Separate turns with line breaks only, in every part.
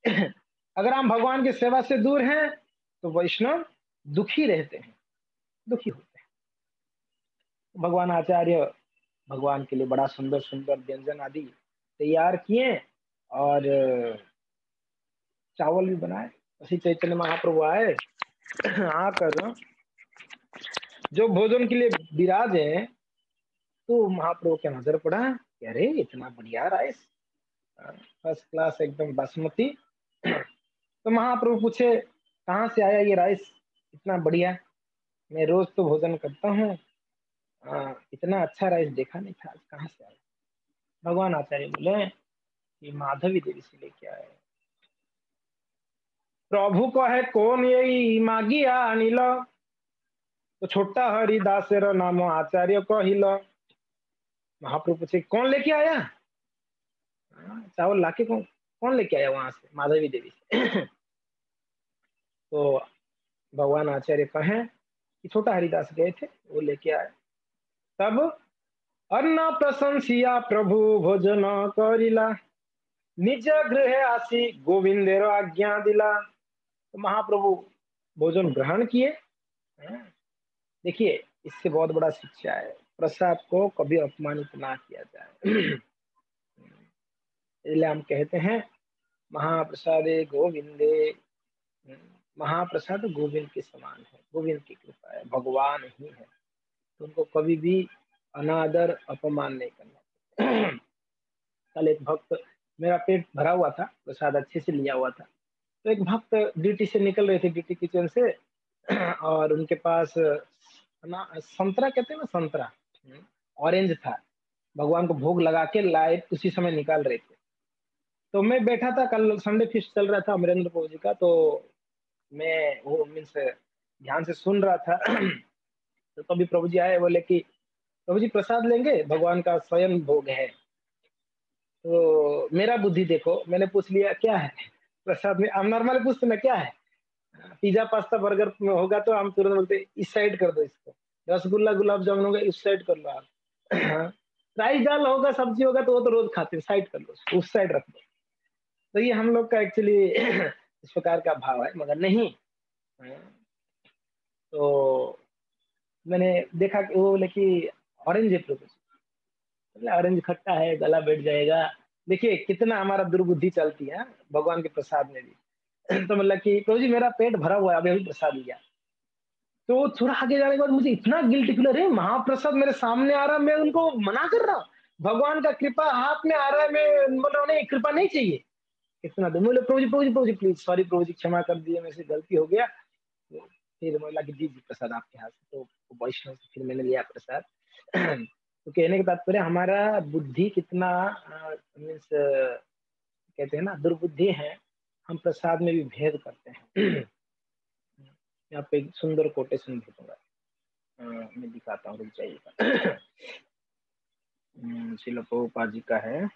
अगर हम भगवान की सेवा से दूर हैं तो वैष्णव दुखी रहते हैं, दुखी होते हैं। भगवान आचार्य भगवान के लिए बड़ा सुंदर सुंदर व्यंजन आदि तैयार किए और चावल भी बनाए। श्री चैतन्य महाप्रभु आए, आकर जो भोजन के लिए विराजे तो महाप्रभु के नजर पड़ा कि अरे इतना बढ़िया राइस, फर्स्ट क्लास एकदम बासमती। तो महाप्रभु पूछे कहाँ से आया ये राइस इतना बढ़िया, मैं रोज तो भोजन करता हूँ, इतना अच्छा राइस देखा नहीं था, आज कहाँ से आया। भगवान आचार्य बोले ये माधवी देवी से लेके आए। प्रभु को है कौन यही मागिया अनिल, तो छोटा हरिदासेर नाम आचार्य कहिल। महाप्रभु पूछे कौन लेके आया, चावल लाके कौन कौन लेके आया वहां से, माधवी देवी से। तो भगवान आचार्य कहे कि छोटा हरिदास गए थे, वो लेके आए। तब अन्न प्रशंसिया प्रभु भोजन करिला, निज गृह आसी गोविंदेर आज्ञा दिला। तो महाप्रभु भोजन ग्रहण किए। देखिए इससे बहुत बड़ा शिक्षा है, प्रसाद को कभी अपमानित ना किया जाए। इसलिए हम कहते हैं महाप्रसादे गोविंदे, महाप्रसाद गोविंद के समान है, गोविंद की कृपा है, भगवान ही है, तो उनको कभी भी अनादर अपमान नहीं करना। कल एक भक्त, मेरा पेट भरा हुआ था, प्रसाद अच्छे से लिया हुआ था, तो एक भक्त ड्यूटी से निकल रहे थे, ड्यूटी किचन से, और उनके पास ना संतरा कहते हैं ना, संतरा ऑरेंज था, भगवान को भोग लगा के लाए, उसी समय निकाल रहे थे। तो मैं बैठा था, कल संडे फीस्ट चल रहा था अमरेंद्र प्रभु जी का, तो मैं वो मीन्स ध्यान से सुन रहा था। तो तभी प्रभु जी आए, बोले कि प्रभु जी प्रसाद लेंगे, भगवान का स्वयं भोग है। तो मेरा बुद्धि देखो, मैंने पूछ लिया क्या है प्रसाद में। हम नॉर्मली पूछते ना क्या है, पिज्जा पास्ता बर्गर में होगा तो हम तुरंत बोलते इस साइड कर दो इसको, रसगुल्ला गुलाब जामुन होगा इस साइड कर लो आप, राइस दाल होगा सब्जी होगा तो वो तो रोज खाते हैं, साइड कर लो, उस साइड रख दो। तो ये हम लोग का एक्चुअली इस प्रकार का भाव है, मगर नहीं। तो मैंने देखा कि वो बोले कि ऑरेंज है प्रभु, ऑरेंज खट्टा है, गला बैठ जाएगा। देखिए कितना हमारा दुर्बुद्धि चलती है भगवान के प्रसाद में भी। तो मतलब कि प्रभु जी मेरा पेट भरा हुआ है, अभी अभी प्रसाद लिया। तो थोड़ा आगे जाने के बाद मुझे इतना गिल्ट फील, अरे महाप्रसाद मेरे सामने आ रहा, मैं उनको मना कर रहा हूँ, भगवान का कृपा हाथ में आ रहा है, मैं बोल रहा हूँ नहीं कृपा नहीं चाहिए, इतना दो। बोले प्रभु जी प्रभु जी प्रभु जी प्लीज, सॉरी प्रभु जी क्षमा कर दिए, मेरे से गलती हो गया। तो फिर बोला कि दीजिए प्रसाद आपके हाथ से, तो वैष्णव से फिर मैंने लिया प्रसाद। तो कहने के तात्पर्य हमारा बुद्धि कितना मीन्स कहते हैं ना दुर्बुद्धि है, हम प्रसाद में भी भेद करते हैं। यहाँ पे एक सुंदर कोटेशन भेजूंगा, मैं दिखाता हूँ, रुक जाइएगा। श्रील प्रभुपाद जी का है।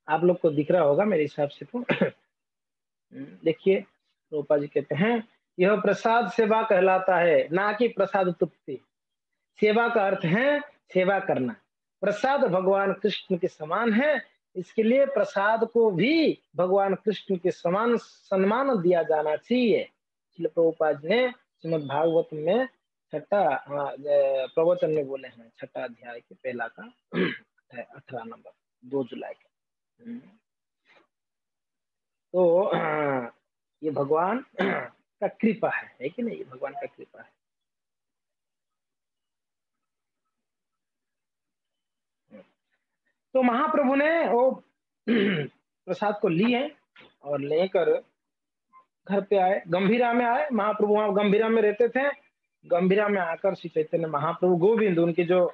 आप लोग को दिख रहा होगा मेरे हिसाब से तो। देखिए प्रभुपाद जी कहते हैं यह प्रसाद सेवा कहलाता है, ना कि प्रसाद तुप्ति। सेवा का अर्थ है सेवा करना, प्रसाद भगवान कृष्ण के समान है, इसके लिए प्रसाद को भी भगवान कृष्ण के समान सम्मान दिया जाना चाहिए। श्रील प्रभुपाद ने श्रीमद् भागवत में छठा प्रवचन में बोले हैं, छठा अध्याय के पहला का 18 नंबर 2 जुलाई का। तो ये भगवान का कृपा है कि नहीं, ये भगवान का कृपा है। तो महाप्रभु ने वो प्रसाद को लिए और लेकर घर पे आए, गंभीरा में आए। महाप्रभु वहां गंभीरा में रहते थे। गंभीरा में आकर श्री चैतन्य महाप्रभु गोविंद, उनके जो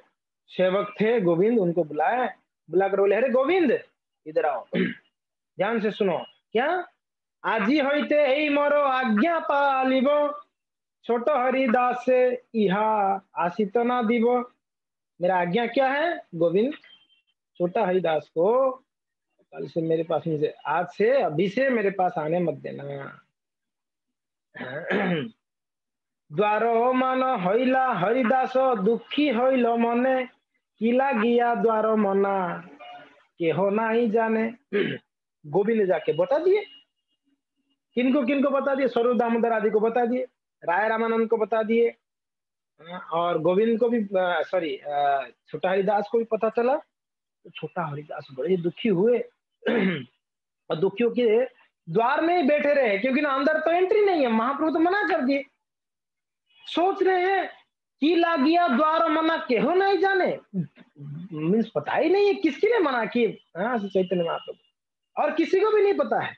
सेवक थे गोविंद, उनको बुलाए, बुलाकर बोले अरे गोविंद इधर आओ, ध्यान से सुनो। क्या आजी होते ही मोरो आज्ञा पालिब, छोटो हरिदास से इहा आशित ना दीब। मेरा आज्ञा क्या है गोविंद, छोटा हरिदास को कल से मेरे पास, मुझे आज से अभी से मेरे पास आने मत देना। द्वारो मन हईला हरिदास दुखी हईल मने, किला गया द्वारो मना के हो ना ही जाने। गोविंद जाके बता दिए, किनको किनको बता दिए, स्वरूप दामोदर आदि को बता दिए, राय रामानंद को बता दिए, और गोविंद को भी, सॉरी, छोटा हरिदास को भी पता चला। तो छोटा हरिदास बड़े दुखी हुए। और दुखियों के द्वार में ही बैठे रहे, क्योंकि ना अंदर तो एंट्री नहीं है, महाप्रभु तो मना कर दिए। सोच रहे हैं कि लागिया द्वार मना के हो नहीं जाने, मीन्स पता ही नहीं है किसके लिए मना किए। हाँ, चैतन्य महाप्रभु, और किसी को भी नहीं पता है।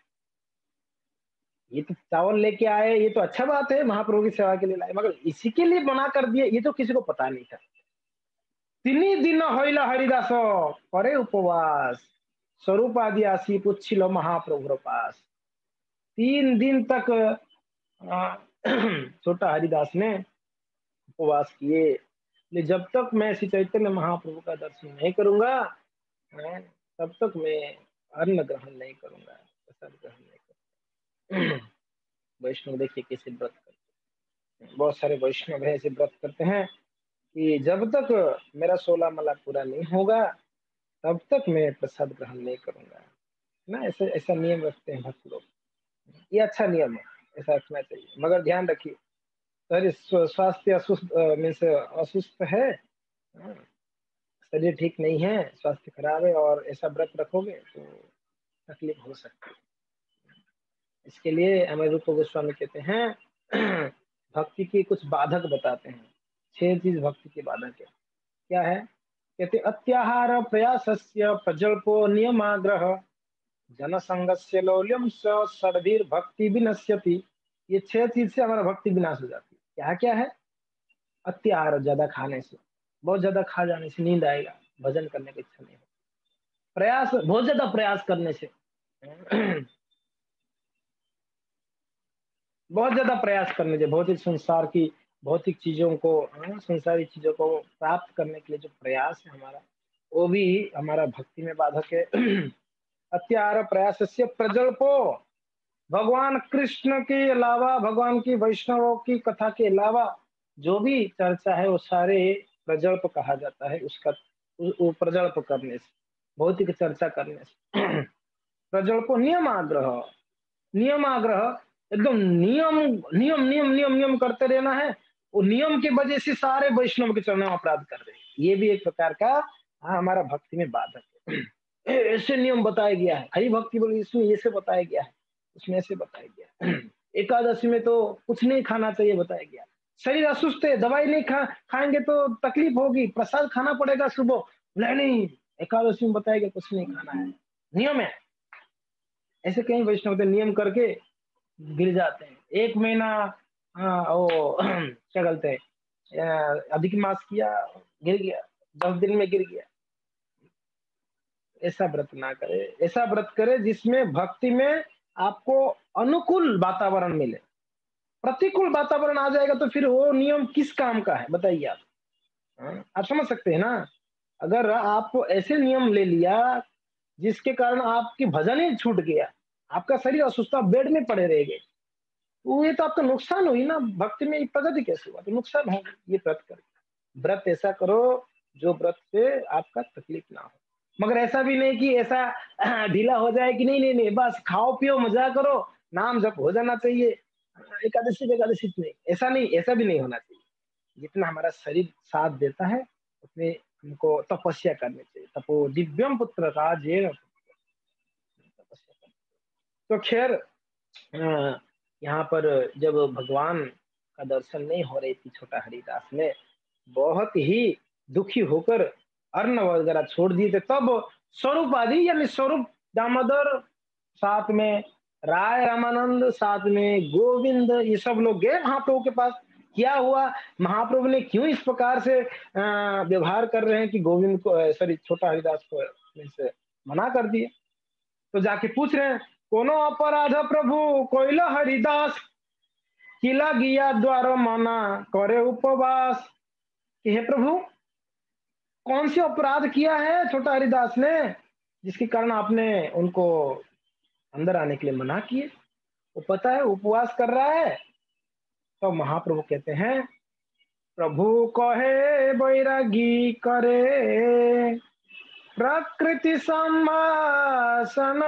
ये तो चावल लेके आए, ये तो अच्छा बात है, महाप्रभु की सेवा के लिए लाए, मगर इसी के लिए मना कर दिए, ये तो किसी को पता नहीं था। 3 दिन হইল हरिदास करे उपवास, स्वरूप आदि आसी पुछिल महाप्रभुर पास। 3 दिन तक छोटा हरिदास ने उपवास किए। इसलिए जब तक मैं श्री चैतन्य महाप्रभु का दर्शन नहीं करूंगा, तब तक मैं अन्न ग्रहण नहीं करूंगा, प्रसाद ग्रहण नहीं करूंगा। वैष्णव देखिए कैसे व्रत करते हैं, बहुत सारे वैष्णव है ऐसे व्रत करते हैं कि जब तक मेरा 16 मला पूरा नहीं होगा, तब तक मैं प्रसाद ग्रहण नहीं करूंगा ना। ऐसा ऐसा नियम रखते हैं भक्त लोग। ये अच्छा नियम है, ऐसा रखना चाहिए, मगर ध्यान रखिए, शरीर स्वास्थ्य असुस्त, मीन्स असुस्त है, हाँ, शरीर ठीक नहीं है, स्वास्थ्य खराब है, और ऐसा व्रत रखोगे तो तकलीफ हो सकती है। इसके लिए हमें रूप गोस्वामी कहते हैं, भक्ति की कुछ बाधक बताते हैं। 6 चीज भक्ति की बाधक है। क्या है? कहते अत्याहार प्रयासस्य प्रजल्पो नियमाग्रह जनसंगस्य लौल्यम स सर्वीर भक्ति विनश्यति। ये 6 चीज से हमारा भक्ति विनाश हो जाती है। क्या क्या है? अत्याहार, ज्यादा खाने से, बहुत ज्यादा खा जाने से नींद आएगा, भजन करने की इच्छा नहीं होगी। प्रयास, बहुत ज्यादा प्रयास करने से, बहुत ज्यादा प्रयास करने से, भौतिक संसार की भौतिक चीजों को, संसारी चीजों को प्राप्त करने के लिए जो प्रयास है हमारा, वो भी हमारा भक्ति में बाधक है। अत्याहार प्रयास से प्रजल्पो, भगवान कृष्ण के अलावा, भगवान की वैष्णवों की कथा के अलावा जो भी चर्चा है, वो सारे प्रजल्प कहा जाता है उसका, वो प्रजल्प करने से, भौतिक चर्चा करने से। प्रजल्पो नियमाग्रह, नियमाग्रह, एकदम नियम नियम नियम नियम नियम करते रहना है। वो नियम की वजह से सारे वैष्णव के चरणों में अपराध कर रहे हैं। ये भी एक प्रकार का, हमारा भक्ति में बाधक है। ऐसे नियम बताया गया है, हरि भक्ति बोली इसमें ऐसे बताया गया है, उसमें ऐसे बताया गया है। एकादशी में तो कुछ नहीं खाना चाहिए बताया गया। शरीर असुस्त है, दवाई नहीं खाएंगे तो तकलीफ होगी, प्रसाद खाना पड़ेगा सुबह, नहीं नहीं, एकादशी में बताया गया कुछ नहीं खाना है, नियम है। ऐसे कई वैष्णव नियम करके गिर जाते हैं। 1 महीना, वो क्या कहते हैं, अधिक मास किया, गिर गया, 10 दिन में गिर गया। ऐसा व्रत ना करे, ऐसा व्रत करे जिसमें भक्ति में आपको अनुकूल वातावरण मिले। प्रतिकूल वातावरण आ जाएगा तो फिर वो नियम किस काम का है बताइए आप। आप समझ सकते हैं ना। अगर आप ऐसे नियम ले लिया जिसके कारण आपकी भजन ही छूट गया, आपका शरीर असुस्थ, बेड में पड़े रह गए, तो ये तो आपका नुकसान हुई ना, भक्ति में प्रगति कैसे हुआ, तो नुकसान होगा। ये व्रत करो, व्रत ऐसा करो जो व्रत से आपका तकलीफ ना हो। मगर ऐसा भी नहीं कि ऐसा ढीला हो जाए कि नहीं नहीं नहीं, बस खाओ पियो मजा करो, नाम जप हो जाना चाहिए, एकादशी एकादशी नहीं, ऐसा नहीं, ऐसा भी नहीं होना चाहिए। जितना हमारा शरीर साथ देता है उतने हमको तपस्या करनी चाहिए। तपो दिव्यम पुत्र का जेन, तपस्या करनी। तो खैर, यहाँ पर जब भगवान का दर्शन नहीं हो रही थी, छोटा हरिदास ने बहुत ही दुखी होकर अन्न वगैरह छोड़ दिए थे। तब स्वरूप आदि, यानी स्वरूप दामोदर, साथ में राय रामानंद, साथ में गोविंद, ये सब लोग गए महाप्रभु के पास। क्या हुआ, महाप्रभु ने क्यों इस प्रकार से व्यवहार कर रहे हैं कि गोविंद को, सॉरी, छोटा हरिदास को से मना कर दिए। तो जाके पूछ रहे हैं, कोनो अपराध प्रभु कोइला हरिदास, किला गिया द्वार मना करे उपवास। कि हे प्रभु, कौन सी अपराध किया है छोटा हरिदास ने जिसके कारण आपने उनको अंदर आने के लिए मना किए। वो पता है उपवास कर रहा है। तो महाप्रभु कहते हैं, प्रभु कहे बैरागी करे प्रकृति संभाषण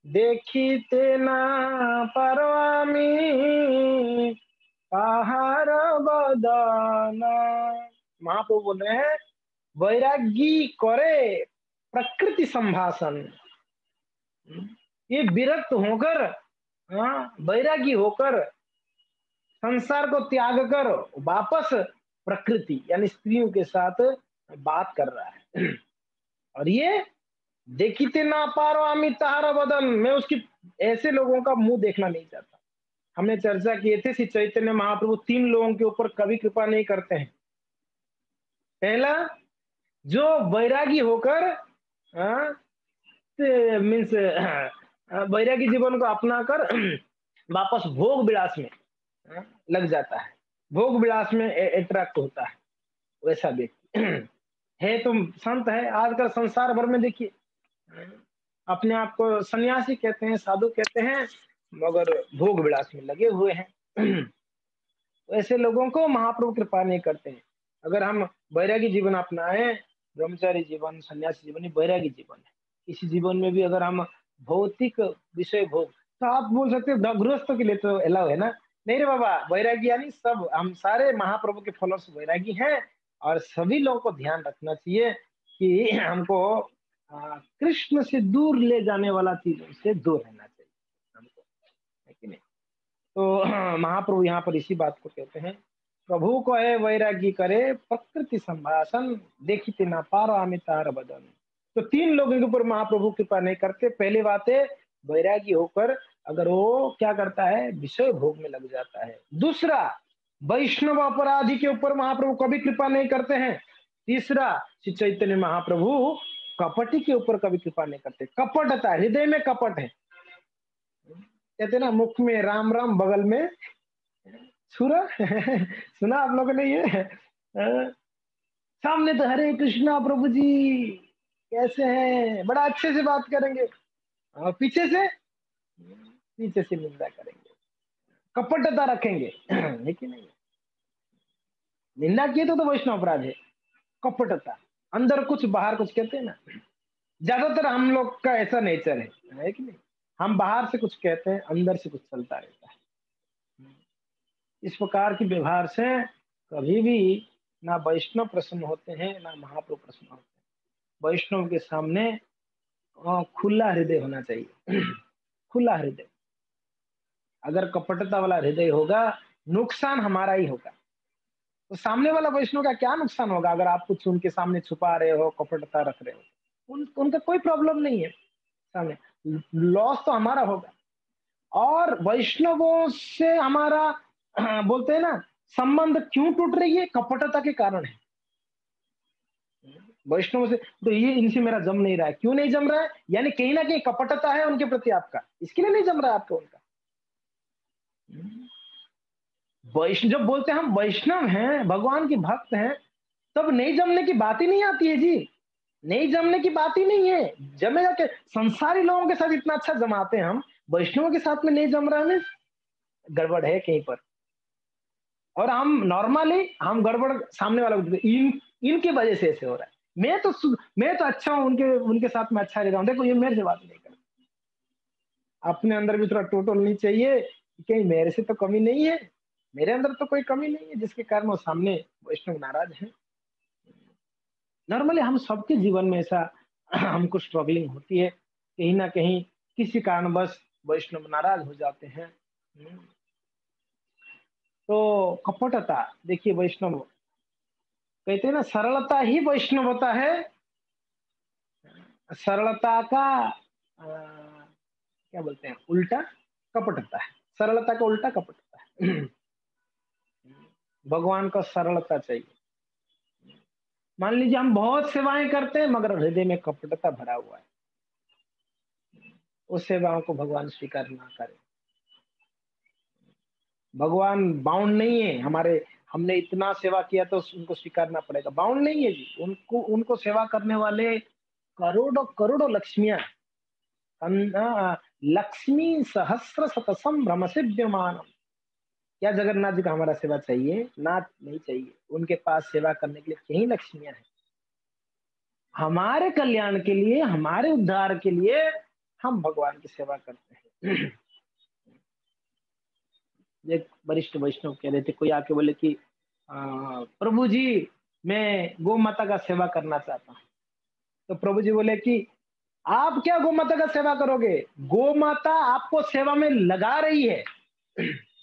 देखिते ना परवामी आहार बदन। महाप्रभु बोल रहे हैं वैरागी करे प्रकृति संभाषण। ये विरक्त होकर, वैरागी होकर संसार को त्याग कर वापस प्रकृति यानी स्त्रियों के साथ बात कर रहा है। और ये देखिते ना पारो अमी ताहारा बदन, मैं उसकी ऐसे लोगों का मुंह देखना नहीं चाहता। हमने चर्चा किए थे श्री चैतन्य महाप्रभु 3 लोगों के ऊपर कभी कृपा नहीं करते हैं। पहला, जो वैरागी होकर मीन्स वैरागी जीवन को अपनाकर वापस भोग विलास में लग जाता है, भोग विलास में अट्रैक्ट होता है, वैसा व्यक्ति है तो संत है। आजकल संसार भर में देखिए अपने आप को सन्यासी कहते हैं, साधु कहते हैं, मगर भोग विलास में लगे हुए हैं। ऐसे लोगों को महाप्रभु कृपा नहीं करते हैं। अगर हम वैरागी जीवन अपनाए, ब्रह्मचारी जीवन, सन्यासी जीवन, वैरागी जीवन है, इसी जीवन में भी अगर हम भौतिक विषय भोग, तो आप बोल सकते हो गृहस्थों के लिए तो अलाउ है ना। नहीं रे बाबा, वैरागी यानी सब, हम सारे महाप्रभु के फॉलोअर्स वैरागी हैं। और सभी लोगों को ध्यान रखना चाहिए कि हमको कृष्ण से दूर ले जाने वाला चीजों से दूर रहना चाहिए हमको, है कि नहीं। तो महाप्रभु यहाँ पर इसी बात को कहते हैं, प्रभु को है वैरागी करे प्रकृति संभाषण देखिते ना पार अमितार बदन। तो 3 लोगों के ऊपर महाप्रभु कृपा नहीं करते। पहली बात है वैरागी होकर अगर वो क्या करता है, विषय भोग में लग जाता है। दूसरा, वैष्णव अपराधी के ऊपर महाप्रभु कभी कृपा नहीं करते हैं। तीसरा, श्री चैतन्य महाप्रभु कपटी के ऊपर कभी कृपा नहीं करते। कपटता, हृदय में कपट है। कहते ना मुख में राम राम बगल में छुरा। सुना आप लोगों ने ये? सामने तो हरे कृष्णा प्रभु जी कैसे हैं, बड़ा अच्छे से बात करेंगे, और पीछे से निंदा करेंगे, कपटता रखेंगे। है कि नहीं? निंदा किए तो वैष्णव अपराध है। कपटता, अंदर कुछ बाहर कुछ, कहते हैं ना, ज्यादातर हम लोग का ऐसा नेचर है कि नहीं। हम बाहर से कुछ कहते हैं, अंदर से कुछ चलता रहता है। इस प्रकार के व्यवहार से कभी भी ना वैष्णव प्रसन्न होते हैं, ना महाप्रभु प्रसन्न होते हैं। वैष्णव के सामने खुला हृदय होना चाहिए। खुला हृदय। अगर कपटता वाला हृदय होगा, नुकसान हमारा ही होगा। तो सामने वाला वैष्णव का क्या नुकसान होगा अगर आप कुछ उनके सामने छुपा रहे हो, कपटता रख रहे हो। उनका कोई प्रॉब्लम नहीं है सामने, लॉस तो हमारा होगा। और वैष्णवों से हमारा बोलते हैं ना संबंध क्यों टूट रही है, कपटता के कारण है। वैष्णव से तो ये इनसे मेरा जम नहीं रहा है, क्यों नहीं जम रहा है, यानी कहीं ना कहीं कपटता है उनके प्रति आपका, इसके लिए नहीं जम रहा है आपका उनका। वैष्णव जब बोलते हैं हम वैष्णव हैं, भगवान की भक्त हैं, तब नहीं जमने की बात ही नहीं आती है जी। नहीं जमने की बात ही नहीं है। जमेगा के संसारी लोगों के साथ इतना अच्छा जमाते हैं हम, वैष्णवों के साथ में नहीं जम रहा है, गड़बड़ है कहीं पर। और हम नॉर्मली हम गड़बड़ सामने वाला इनकी वजह से ऐसे हो रहा है। मैं तो अच्छा हूं, उनके उनके साथ में अच्छा रह रहा हूं, देखो ये मेरे से बात नहीं कर। अपने अंदर भी थोड़ा टोटल नहीं चाहिए, कहीं मेरे से तो कमी नहीं है, मेरे अंदर तो कोई कमी नहीं है जिसके कारण वो सामने वैष्णव नाराज है। नॉर्मली हम सबके जीवन में ऐसा हमको स्ट्रगलिंग होती है, कहीं ना कहीं किसी कारणवश वैष्णव नाराज हो जाते हैं। तो कपटता, देखिए वैष्णव कहते हैं ना सरलता ही वैष्णवता है। सरलता का क्या बोलते हैं उल्टा कपटता है, सरलता का उल्टा कपटता है। भगवान का सरलता चाहिए। मान लीजिए हम बहुत सेवाएं करते हैं मगर हृदय में कपटता भरा हुआ है, उस सेवाओं को भगवान स्वीकार ना करें। भगवान बाउंड नहीं है हमारे, हमने इतना सेवा किया तो उनको स्वीकारना पड़ेगा, बाउंड नहीं है जी। उनको उनको सेवा करने वाले करोड़ों करोड़ों लक्ष्मियां, लक्ष्मी सहस्र शतसम भ्रमसिद्ध्यमान, क्या जगन्नाथ जी का हमारा सेवा चाहिए? ना, नहीं चाहिए। उनके पास सेवा करने के लिए यही लक्ष्मियां हैं। हमारे कल्याण के लिए, हमारे उद्धार के लिए हम भगवान की सेवा करते हैं। एक वरिष्ठ वैष्णव कह रहे थे, कोई आके बोले कि प्रभु जी मैं गौ माता का सेवा करना चाहता हूँ। तो प्रभु जी बोले कि आप क्या गौ माता का सेवा करोगे? गौ माता आपको सेवा में लगा रही है।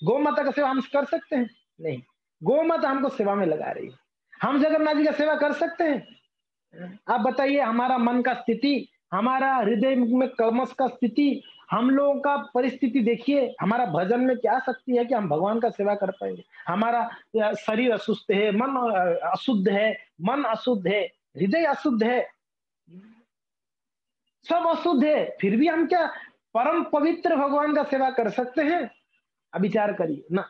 गौ माता का सेवा हम कर सकते हैं? नहीं। गौ माता हमको सेवा में लगा रही है। हम जगन्नाथ जी का सेवा कर सकते हैं? आप बताइए, हमारा मन का स्थिति, हमारा हृदय में कलमश का स्थिति, हम लोगों का परिस्थिति देखिए, हमारा भजन में क्या शक्ति है कि हम भगवान का सेवा कर पाएंगे? हमारा शरीर अशुद्ध है, मन अशुद्ध है, मन अशुद्ध है, हृदय अशुद्ध है, सब अशुद्ध है, फिर भी हम क्या परम पवित्र भगवान का सेवा कर सकते हैं? अब विचार करिए ना।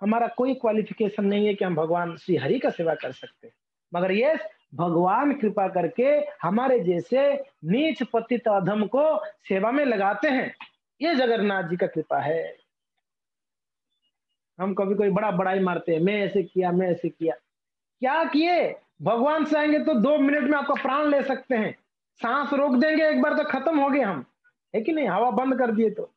हमारा कोई क्वालिफिकेशन नहीं है कि हम भगवान श्री हरि का सेवा कर सकते हैं, मगर ये भगवान कृपा करके हमारे जैसे नीच पतित अधम को सेवा में लगाते हैं। ये जगन्नाथ जी का कृपा है। हम कभी कोई बड़ा बड़ाई मारते हैं, मैं ऐसे किया, मैं ऐसे किया। क्या किए? भगवान चाहेंगे तो 2 मिनट में आपका प्राण ले सकते हैं। सांस रोक देंगे एक बार तो खत्म हो गए हम, है कि नहीं? हवा बंद कर दिए तो।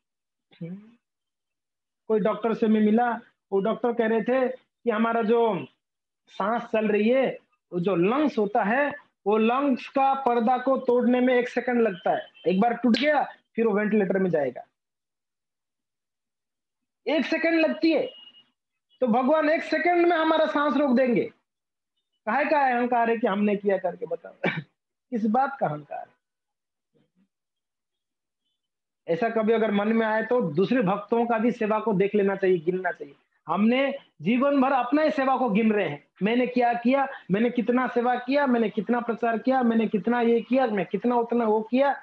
कोई डॉक्टर से मैं मिला, वो डॉक्टर कह रहे थे कि हमारा जो सांस चल रही है, वो जो लंग्स होता है, वो लंग्स का पर्दा को तोड़ने में 1 सेकंड लगता है। एक बार टूट गया फिर वो वेंटिलेटर में जाएगा, 1 सेकंड लगती है। तो भगवान 1 सेकंड में हमारा सांस रोक देंगे। काहे का अहंकार है कि हमने किया करके बताओ? इस बात का अहंकार है। ऐसा कभी अगर मन में आए तो दूसरे भक्तों का भी सेवा को देख लेना चाहिए, गिनना चाहिए। हमने जीवन भर अपना ही सेवा को गिन रहे हैं, मैंने क्या किया, मैंने कितना सेवा किया, मैंने कितना प्रचार किया, मैंने कितना ये किया, मैं कितना उतना वो किया।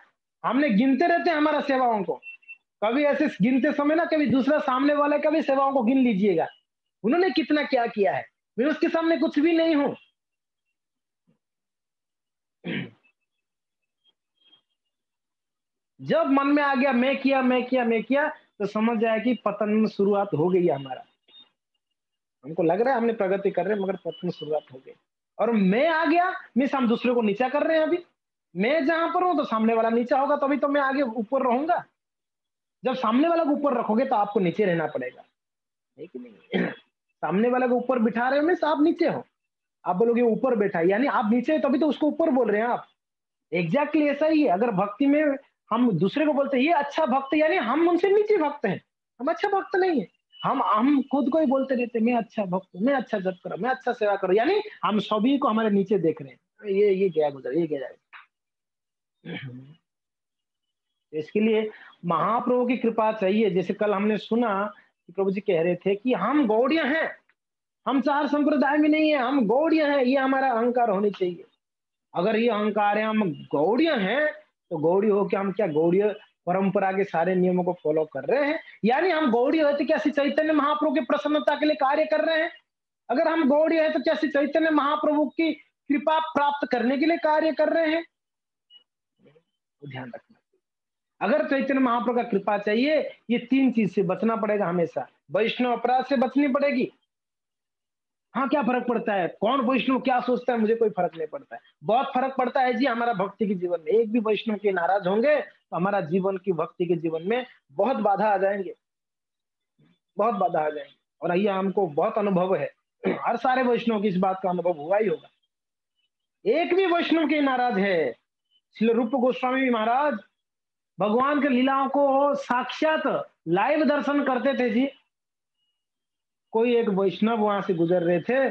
हमने गिनते रहते हैं हमारा सेवाओं को। कभी ऐसे गिनते समय ना, कभी दूसरा सामने वाले का भी सेवाओं को गिन लीजिएगा, उन्होंने कितना क्या किया है, मैं उसके सामने कुछ भी नहीं हूं। जब मन में आ गया मैं किया, मैं किया, मैं किया, तो समझ जाए कि पतन शुरुआत हो गई है हमारा। हमको लग रहा है हमने प्रगति कर रहे हैं, मगर पतन शुरुआत हो गई। और मैं आ गया मीन्स हम दूसरे को नीचा कर रहे हैं। अभी मैं जहां पर हूं तो सामने वाला नीचा होगा, तभी तो मैं आगे ऊपर रहूंगा। जब सामने वाला को ऊपर रखोगे तो आपको नीचे रहना पड़ेगा, है कि नहीं? सामने वाले को ऊपर बिठा रहे हो मीन्स आप नीचे हो। आप बोलोगे ऊपर बैठा है, यानी आप नीचे हो, तभी तो उसको ऊपर बोल रहे हैं आप। एग्जैक्टली ऐसा ही है। अगर भक्ति में हम दूसरे को बोलते हैं ये अच्छा भक्त, यानी हम उनसे नीचे भक्त हैं, हम अच्छा भक्त नहीं है। हम खुद को ही बोलते रहते हैं, मैं अच्छा भक्त हूं, मैं अच्छा जप करो, मैं अच्छा सेवा करो, यानी हम सभी को हमारे नीचे देख रहे हैं। ये गया गुजर, ये गया जाएगा। इसके लिए महाप्रभु की कृपा चाहिए। जैसे कल हमने सुना कि प्रभु जी कह रहे थे कि हम गौड़िया हैं, हम चार संप्रदाय में नहीं है, हम गौड़िया हैं, ये हमारा अहंकार होनी चाहिए। अगर ये अहंकार है हम गौड़ीय हैं, तो गौड़ी हो क्या हम क्या गौड़ीय परंपरा के सारे नियमों को फॉलो कर रहे हैं? यानी हम गौड़ीय है तो क्या श्री चैतन्य महाप्रभु की प्रसन्नता के लिए कार्य कर रहे हैं? अगर हम गौड़ीय है तो क्या श्री चैतन्य महाप्रभु की कृपा प्राप्त करने के लिए कार्य कर रहे हैं? तो ध्यान रखना। अगर चैतन्य महाप्रभु का कृपा चाहिए, ये 3 चीज से बचना पड़ेगा हमेशा। वैष्णव अपराध से बचनी पड़ेगी। हाँ, क्या फर्क पड़ता है कौन वैष्णव क्या सोचता है, मुझे कोई फर्क नहीं पड़ता है। बहुत फर्क पड़ता है जी हमारा भक्ति के जीवन में। एक भी वैष्णव के नाराज होंगे तो हमारा जीवन की भक्ति के जीवन में बहुत बाधा आ जाएंगे, बहुत बाधा आ जाएंगे। और ये हमको बहुत अनुभव है, हर सारे वैष्णव की इस बात का अनुभव हुआ ही होगा। एक भी वैष्णव के नाराज है। श्रील रूप गोस्वामी महाराज भगवान के लीलाओं को साक्षात लाइव दर्शन करते थे जी। कोई एक वैष्णव वहां से गुजर रहे थे,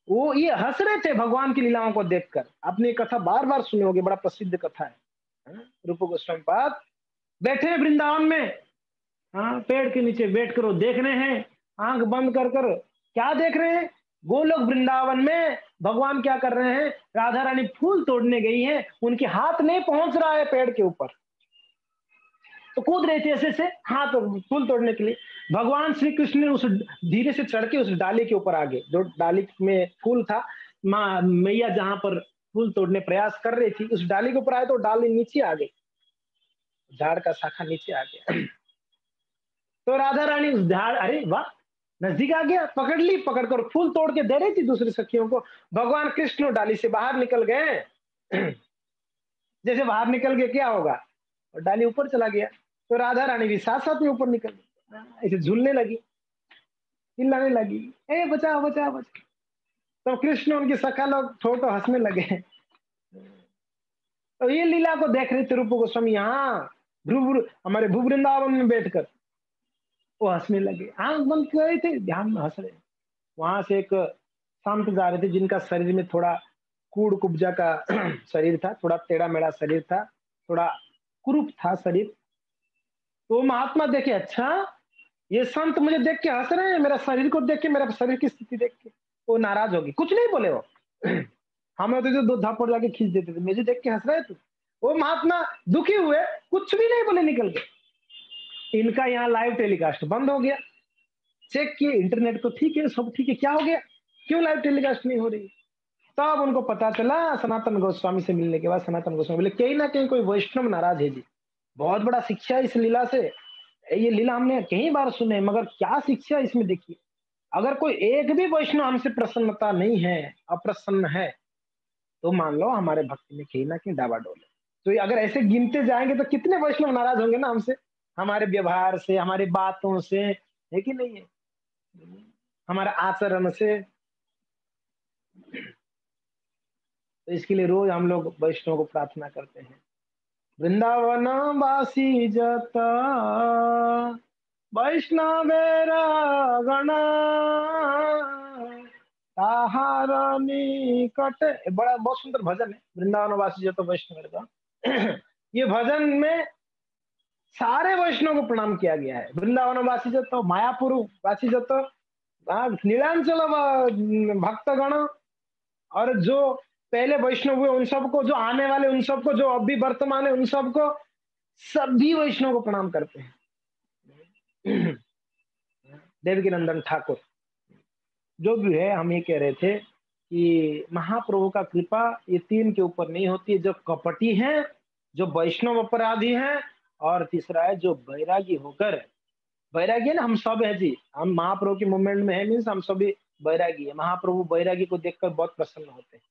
वो ये हंस रहे थे भगवान की लीलाओं को देखकर। आपने कथा बार बार सुने होगे, बड़ा प्रसिद्ध कथा है। रूप गोस्वामी पाद बैठे हैं वृंदावन में, हाँ, पेड़ के नीचे बैठ कर वो देख रहे हैं, आंख बंद कर कर। क्या देख रहे हैं? गोलोक वृंदावन में भगवान क्या कर रहे हैं? राधा रानी फूल तोड़ने गई हैं, उनके हाथ नहीं पहुंच रहा है पेड़ के ऊपर, तो कूद रहे थे ऐसे से हाथ फूल तोड़ने के लिए। भगवान श्री कृष्ण ने उस धीरे से चढ़ के उस डाली के ऊपर आगे, जो डाली में फूल था, माँ मैया जहां पर फूल तोड़ने प्रयास कर रही थी, उस डाली के ऊपर आए तो डाली नीचे आ गई, झाड़ का शाखा नीचे आ गया। तो राधा रानी उस झाड़, अरे वाह, नजदीक आ गया, पकड़ ली, पकड़कर फूल तोड़ के दे रही थी दूसरी सखियों को। भगवान कृष्ण डाली से बाहर निकल गए। जैसे बाहर निकल गए क्या होगा, और डाली ऊपर चला गया, तो राधा रानी भी साथ साथ में ऊपर निकल गई, ऐसे झूलने लगी, चिल्लाने लगी, ए बचाओ बचाओ बचाओ। तो कृष्ण उनकी सखा लोग ठोठो हंसने लगे। तो ये लीला को देख रहे थे रूप गोस्वामी यहाँ हमारे भू वृंदावन में बैठकर, वो हंसने लगे, आंख बंद कर रहे थे, ध्यान में हंस रहे। वहां से एक संत जा रहे थे जिनका शरीर में थोड़ा कूड़ कुब्जा का शरीर था, थोड़ा टेढ़ा मेढ़ा शरीर था, थोड़ा कुरूप था शरीर। तो महात्मा देखे, अच्छा ये संत मुझे देख के हंस रहे हैं, मेरा शरीर को देख के, मेरा शरीर की स्थिति देख के। वो नाराज होगी, कुछ नहीं बोले वो। हम होते तो दो झापड़ जाके खींच देते थे, मुझे देख के हंस रहे तू। वो महात्मा दुखी हुए, कुछ भी नहीं बोले, निकल गए। इनका यहाँ लाइव टेलीकास्ट बंद हो गया। चेक किए इंटरनेट तो ठीक है, सब ठीक है, क्या हो गया, क्यों लाइव टेलीकास्ट नहीं हो रही। तब उनको पता चला, सनातन गोस्वामी से मिलने के बाद सनातन गोस्वामी बोले कहीं ना कहीं कोई वैष्णव नाराज है जी। बहुत बड़ा शिक्षा इस लीला से, ये लीला हमने कई बार सुने, मगर क्या शिक्षा इसमें देखिए। अगर कोई एक भी वैष्णव हमसे प्रसन्नता नहीं है, अप्रसन्न है, तो मान लो हमारे भक्ति में कहीं ना कहीं डावाडोल है। तो अगर ऐसे गिनते जाएंगे तो कितने वैष्णव नाराज होंगे ना हमसे, हमारे व्यवहार से, हमारी बातों से, है कि नहीं है, हमारे आचरण से। तो इसके लिए रोज हम लोग वैष्णव को प्रार्थना करते हैं, वृंदावन वासी जत वैष्णवेरा गण ताहार निकट। बड़ा बहुत सुंदर भजन है, वृंदावन वासी जत वैष्णवेरा गण। ये भजन में सारे वैष्णव को प्रणाम किया गया है। वृंदावन वासी जत, मायापुर वासी जत, नीलांचल भक्तगण, और जो पहले वैष्णव हुए उन सबको, जो आने वाले उन सबको, जो अभी वर्तमान है उन सबको, सभी वैष्णव को प्रणाम करते हैं। देवकी नंदन ठाकुर जो भी है, हम ये कह रहे थे कि महाप्रभु का कृपा ये तीन के ऊपर नहीं होती है, जो कपटी हैं, जो वैष्णव अपराधी हैं, और तीसरा है जो बैरागी होकर, बैरागी है ना, हम सब है जी, हम महाप्रभु के मूवमेंट में है, मीन्स हम सभी बैरागी है। महाप्रभु बैरागी को देखकर बहुत प्रसन्न होते हैं।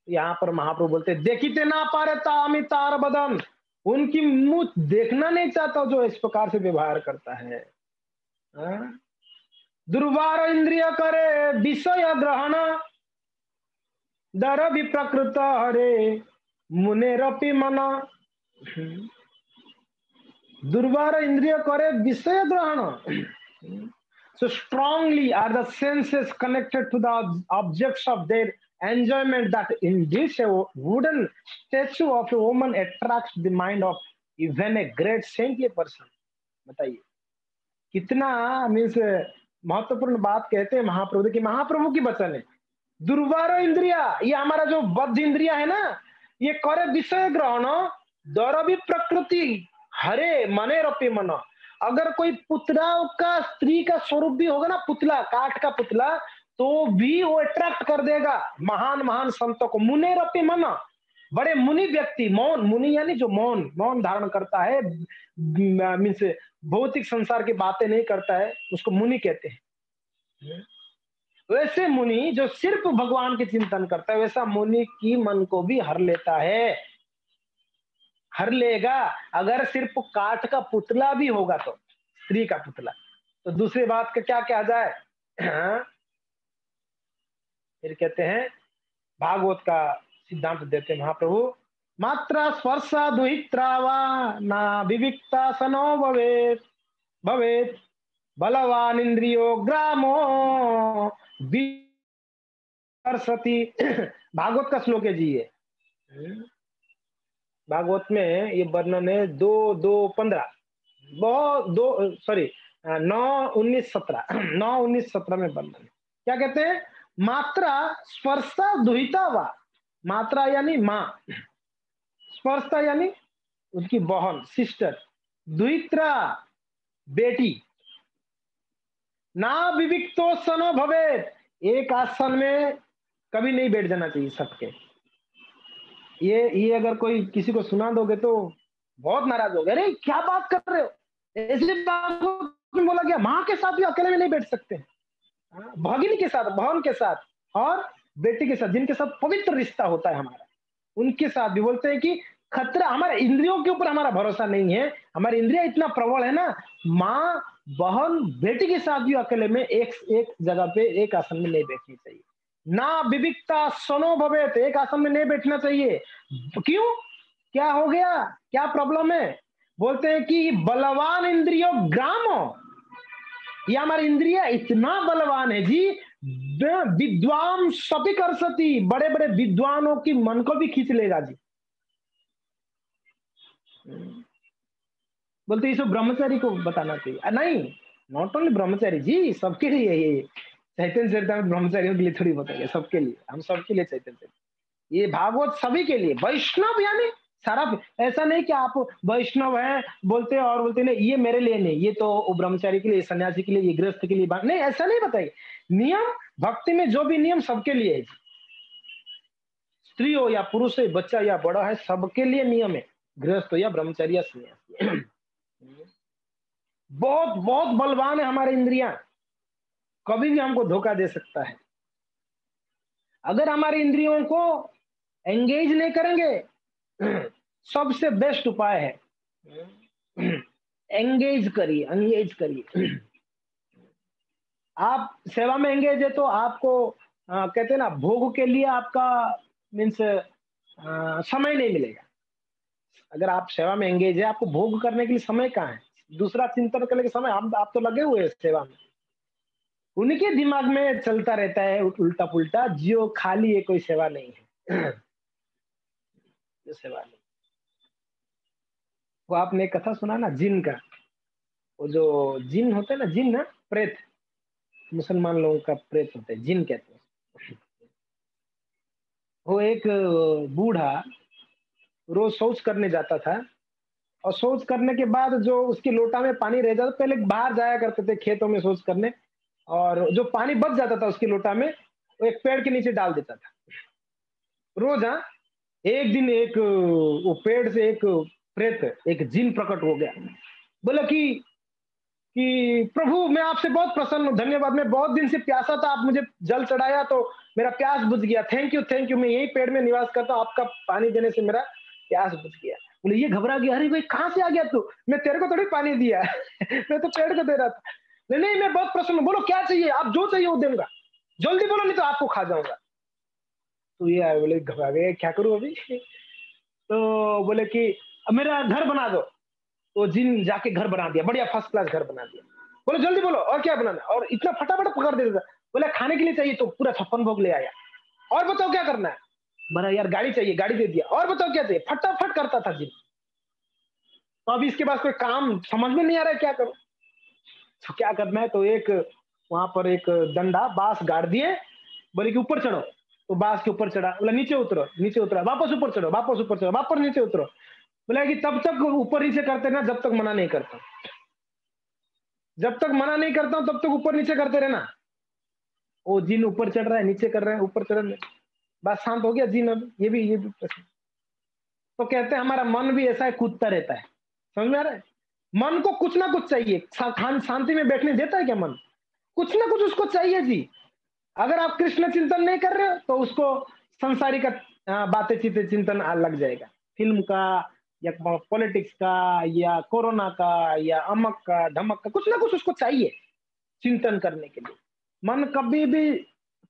यहाँ पर महाप्रभु बोलते देखिते ना पारे तामी तार बदन, उनकी मुंह देखना नहीं चाहता जो इस प्रकार से व्यवहार करता है। दुर्वार इंद्रिय करे विषय ग्रहण, दर भी प्रकृत हरे मुने रपि मना। दुर्वार इंद्रिय करे विषय ग्रहण। So strongly are the senses connected to the objects of their enjoyment that indeed a wooden statue of a woman attracts the mind of even a great saintly person। बताइए कितना मीन्स महत्वपूर्ण बात कहते हैं महाप्रभु की, महाप्रभु की वचन है। दुर्वार इंद्रिया, ये हमारा जो बद्ध इंद्रिया है ना, ये करे विषय ग्रहण, दौरवी प्रकृति हरे मने रपि मन। अगर कोई पुतला का, स्त्री का स्वरूप भी होगा ना, पुतला, काठ का पुतला, तो भी वो अट्रैक्ट कर देगा महान महान संतों को। मुने रपि मन, बड़े मुनि व्यक्ति, मौन, मुनि यानी जो मौन मौन धारण करता है, मीन्स भौतिक संसार की बातें नहीं करता है, उसको मुनि कहते हैं। वैसे मुनि जो सिर्फ भगवान के चिंतन करता है, वैसा मुनि की मन को भी हर लेता है, हर लेगा। अगर सिर्फ काठ का पुतला भी होगा, तो स्त्री का पुतला, तो दूसरी बात का क्या कहा जाए। फिर कहते हैं, भागवत का सिद्धांत देते हैं महाप्रभु, मात्रा स्पर्शा दुहित्रावा ना विविक्ता सनो भवेत भवेत बलवान इंद्रियो ग्रामो विसरति। भागवत का श्लोक है जी ये। भागवत में ये वर्णन है 2:2:15, 9:19:17 में वर्णन है। क्या कहते हैं, मात्रा स्पर्शा दुहिता वा, मात्रा यानी माँ, स्पर्शा यानी उसकी बहन, सिस्टर, दुहित्रा बेटी, ना विविक्तो सनो भवेत, एक आसन में कभी नहीं बैठ जाना चाहिए सबके। ये अगर कोई किसी को सुना दोगे तो बहुत नाराज हो गए, अरे क्या बात कर रहे हो, ऐसे बात में बोला गया माँ के साथ भी अकेले में नहीं बैठ सकते हैं। भगिनी के साथ, बहन के साथ और बेटी के साथ, जिनके साथ पवित्र रिश्ता होता है हमारा, उनके साथ भी बोलते हैं कि खतरा, हमारे इंद्रियों के ऊपर हमारा भरोसा नहीं है, हमारी इंद्रिया इतना प्रबल है ना, माँ, बहन, बेटी के साथ भी अकेले में एक एक जगह पे एक आसन में नहीं बैठनी चाहिए। ना विविक्ता सनो भवेत, एक आसन में नहीं बैठना चाहिए। क्यों? क्या हो गया? क्या प्रॉब्लम है? बोलते हैं कि बलवान इंद्रियो ग्रामो, ये हमारी इंद्रिया इतना बलवान है जी, विद्वान सभी कर सती, बड़े बड़े विद्वानों की मन को भी खींच लेगा जी। बोलते ये सब ब्रह्मचारी को बताना चाहिए। नहीं, नॉट ओनली ब्रह्मचारी जी, सबके लिए ये चैतन्य चरितामृत ब्रह्मचारियों के लिए थोड़ी बताइए, सबके लिए, हम सबके लिए चैतन्य चरितामृत, ये भागवत सभी के लिए। वैष्णव यानी सारा, ऐसा नहीं कि आप वैष्णव हैं बोलते और बोलते नहीं ये मेरे लिए नहीं, ये तो ब्रह्मचारी के लिए, सन्यासी के लिए, ये गृहस्थ के लिए, नहीं ऐसा नहीं बताइए। नियम भक्ति में जो भी नियम सबके लिए है, स्त्री हो या पुरुष है, बच्चा या बड़ा है, सबके लिए नियम है, गृहस्थ हो या ब्रह्मचारी या सन्यासी। बहुत बहुत बलवान है हमारे इंद्रियां, कभी भी हमको धोखा दे सकता है। अगर हमारी इंद्रियों को एंगेज नहीं करेंगे, सबसे बेस्ट उपाय है एंगेज करिए, एंगेज करिए। आप सेवा में एंगेज है तो आपको कहते हैं ना, भोग के लिए आपका मीन्स समय नहीं मिलेगा। अगर आप सेवा में एंगेज है, आपको भोग करने के लिए समय कहाँ है, दूसरा चिंतन करने के समय, हम आप तो लगे हुए हैं सेवा में, उनके दिमाग में चलता रहता है उल्टा पुल्टा, जियो खाली है, कोई सेवा नहीं है। जो सेवा नहीं, वो आपने एक कथा सुना ना जिन का, वो जो जिन होते हैं ना, जिन ना, प्रेत, मुसलमान लोगों का प्रेत होते हैं, जिन कहते हैं। वो एक बूढ़ा रोज शौच करने जाता था, और शौच करने के बाद जो उसकी लोटा में पानी रह जाता, पहले बाहर जाया करते थे खेतों में शौच करने, और जो पानी बच जाता था उसकी लोटा में, वो एक पेड़ के नीचे डाल देता था रोज। हाँ, एक दिन एक वो पेड़ से एक प्रेत, एक जिन प्रकट हो गया, बोला कि प्रभु मैं आपसे बहुत प्रसन्न हूँ, धन्यवाद, मैं बहुत दिन से प्यासा था, आप मुझे जल चढ़ाया तो मेरा प्यास बुझ गया, थैंक यू थैंक यू, मैं यही पेड़ में निवास करता हूँ, आपका पानी देने से मेरा प्यास बुझ गया। बोले, ये घबरा गया, अरे भाई कहाँ से आ गया तू, मैं तेरे को थोड़ी पानी दिया मैं तो पेड़ को दे रहा था। नहीं नहीं, मैं बहुत प्रसन्न हूँ, बोलो क्या चाहिए, आप जो चाहिए वो दूंगा, जल्दी बोलो नहीं तो आपको खा जाऊंगा। तो ये आए, बोले घबरा गए, क्या करूं अभी तो बोले कि अब मेरा घर बना दो। तो जिन जाके घर बना दिया, बढ़िया फर्स्ट क्लास घर बना दिया। बोले जल्दी बोलो और क्या बनाना, और इतना फटाफट पकड़ देता था। बोले खाने के लिए चाहिए, तो पूरा 56 भोग ले आया। और बताओ क्या करना है, बोला यार गाड़ी चाहिए, गाड़ी दे दिया। और बताओ क्या चाहिए, फटाफट करता था जिन। तो अभी इसके पास कोई काम समझ में नहीं आ रहा है क्या करूं, तो क्या करना है, तो एक वहां पर एक डंडा बांस गाड़ दिए, बोले कि ऊपर चढ़ो। तो बांस के ऊपर चढ़ा, बोला नीचे उतरो, नीचे उतरा, वापस ऊपर चढ़ो, वापस ऊपर चढ़ो, वापस नीचे उतरो। बोला कि तब तक ऊपर नीचे करते ना जब तक मना नहीं करता, जब तक मना नहीं करता हूं तब तक ऊपर नीचे करते रहना। वो जिन ऊपर चढ़ रहा है, नीचे कर रहे हैं, ऊपर चढ़ रहे हैं, बस शांत हो गया जिन। अब ये भी प्रश्न। तो कहते हैं हमारा मन भी ऐसा है, कूदता रहता है, समझ में आ रहा है, मन को कुछ ना कुछ चाहिए, शांति में बैठने देता है क्या मन, कुछ ना कुछ उसको चाहिए जी। अगर आप कृष्ण चिंतन नहीं कर रहे हो तो उसको संसारी का बातें चिंतन लग जाएगा, फिल्म का या पॉलिटिक्स का या कोरोना का या अमक का धमक का, कुछ ना कुछ उसको चाहिए चिंतन करने के लिए। मन कभी भी